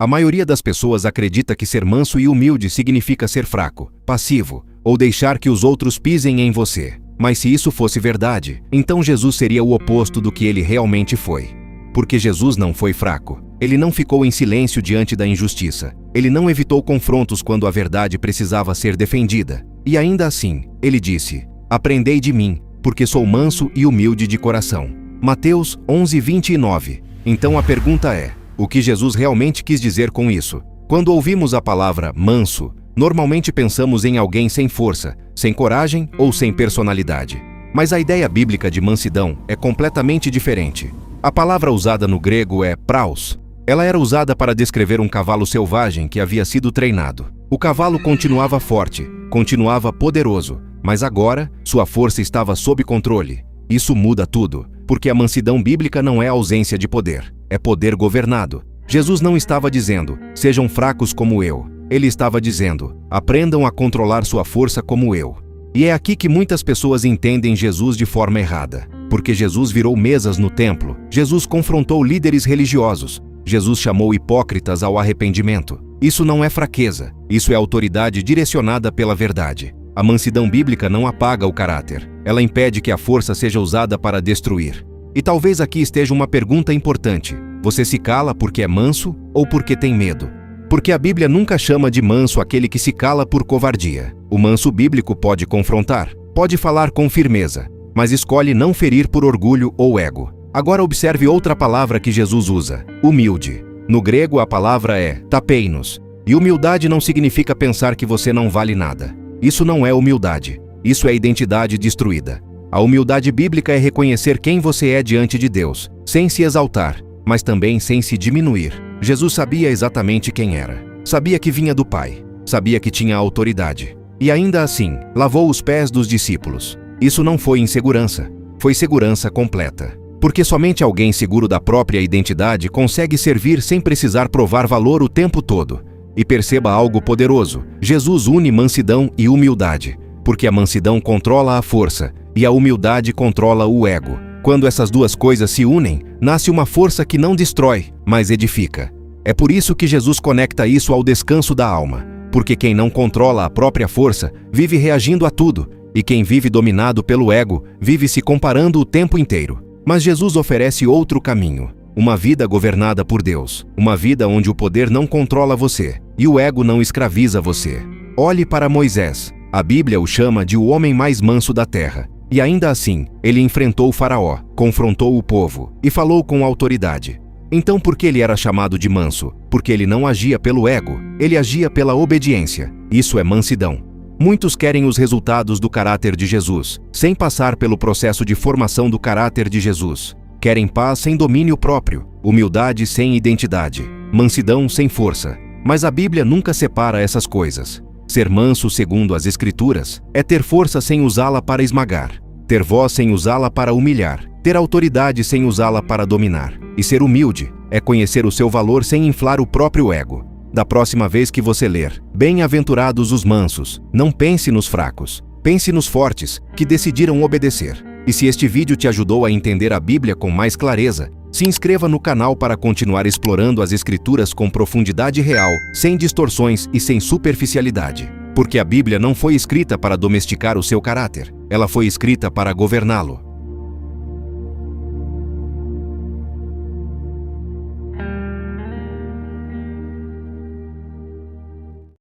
A maioria das pessoas acredita que ser manso e humilde significa ser fraco, passivo, ou deixar que os outros pisem em você. Mas se isso fosse verdade, então Jesus seria o oposto do que ele realmente foi. Porque Jesus não foi fraco. Ele não ficou em silêncio diante da injustiça. Ele não evitou confrontos quando a verdade precisava ser defendida. E ainda assim, ele disse: "Aprendei de mim, porque sou manso e humilde de coração." Mateus 11:29. Então a pergunta é: o que Jesus realmente quis dizer com isso? Quando ouvimos a palavra manso, normalmente pensamos em alguém sem força, sem coragem ou sem personalidade. Mas a ideia bíblica de mansidão é completamente diferente. A palavra usada no grego é praus. Ela era usada para descrever um cavalo selvagem que havia sido treinado. O cavalo continuava forte, continuava poderoso, mas agora sua força estava sob controle. Isso muda tudo, porque a mansidão bíblica não é ausência de poder, é poder governado. Jesus não estava dizendo: "Sejam fracos como eu." Ele estava dizendo: "Aprendam a controlar sua força como eu." E é aqui que muitas pessoas entendem Jesus de forma errada. Porque Jesus virou mesas no templo, Jesus confrontou líderes religiosos, Jesus chamou hipócritas ao arrependimento. Isso não é fraqueza, isso é autoridade direcionada pela verdade. A mansidão bíblica não apaga o caráter, ela impede que a força seja usada para destruir. E talvez aqui esteja uma pergunta importante: você se cala porque é manso ou porque tem medo? Porque a Bíblia nunca chama de manso aquele que se cala por covardia. O manso bíblico pode confrontar, pode falar com firmeza, mas escolhe não ferir por orgulho ou ego. Agora observe outra palavra que Jesus usa: humilde. No grego a palavra é tapeinos. E humildade não significa pensar que você não vale nada. Isso não é humildade. Isso é identidade destruída. A humildade bíblica é reconhecer quem você é diante de Deus, sem se exaltar, mas também sem se diminuir. Jesus sabia exatamente quem era. Sabia que vinha do Pai. Sabia que tinha autoridade. E ainda assim, lavou os pés dos discípulos. Isso não foi insegurança. Foi segurança completa. Porque somente alguém seguro da própria identidade consegue servir sem precisar provar valor o tempo todo. E perceba algo poderoso: Jesus une mansidão e humildade. Porque a mansidão controla a força e a humildade controla o ego. Quando essas duas coisas se unem, nasce uma força que não destrói, mas edifica. É por isso que Jesus conecta isso ao descanso da alma. Porque quem não controla a própria força vive reagindo a tudo, e quem vive dominado pelo ego vive se comparando o tempo inteiro. Mas Jesus oferece outro caminho: uma vida governada por Deus, uma vida onde o poder não controla você e o ego não escraviza você. Olhe para Moisés. A Bíblia o chama de o homem mais manso da terra. E ainda assim, ele enfrentou o faraó, confrontou o povo e falou com autoridade. Então por que ele era chamado de manso? Porque ele não agia pelo ego, ele agia pela obediência. Isso é mansidão. Muitos querem os resultados do caráter de Jesus, sem passar pelo processo de formação do caráter de Jesus. Querem paz sem domínio próprio, humildade sem identidade, mansidão sem força. Mas a Bíblia nunca separa essas coisas. Ser manso, segundo as Escrituras, é ter força sem usá-la para esmagar, ter voz sem usá-la para humilhar, ter autoridade sem usá-la para dominar. E ser humilde é conhecer o seu valor sem inflar o próprio ego. Da próxima vez que você ler: "Bem-aventurados os mansos", não pense nos fracos, pense nos fortes, que decidiram obedecer. E se este vídeo te ajudou a entender a Bíblia com mais clareza, se inscreva no canal para continuar explorando as Escrituras com profundidade real, sem distorções e sem superficialidade. Porque a Bíblia não foi escrita para domesticar o seu caráter, ela foi escrita para governá-lo.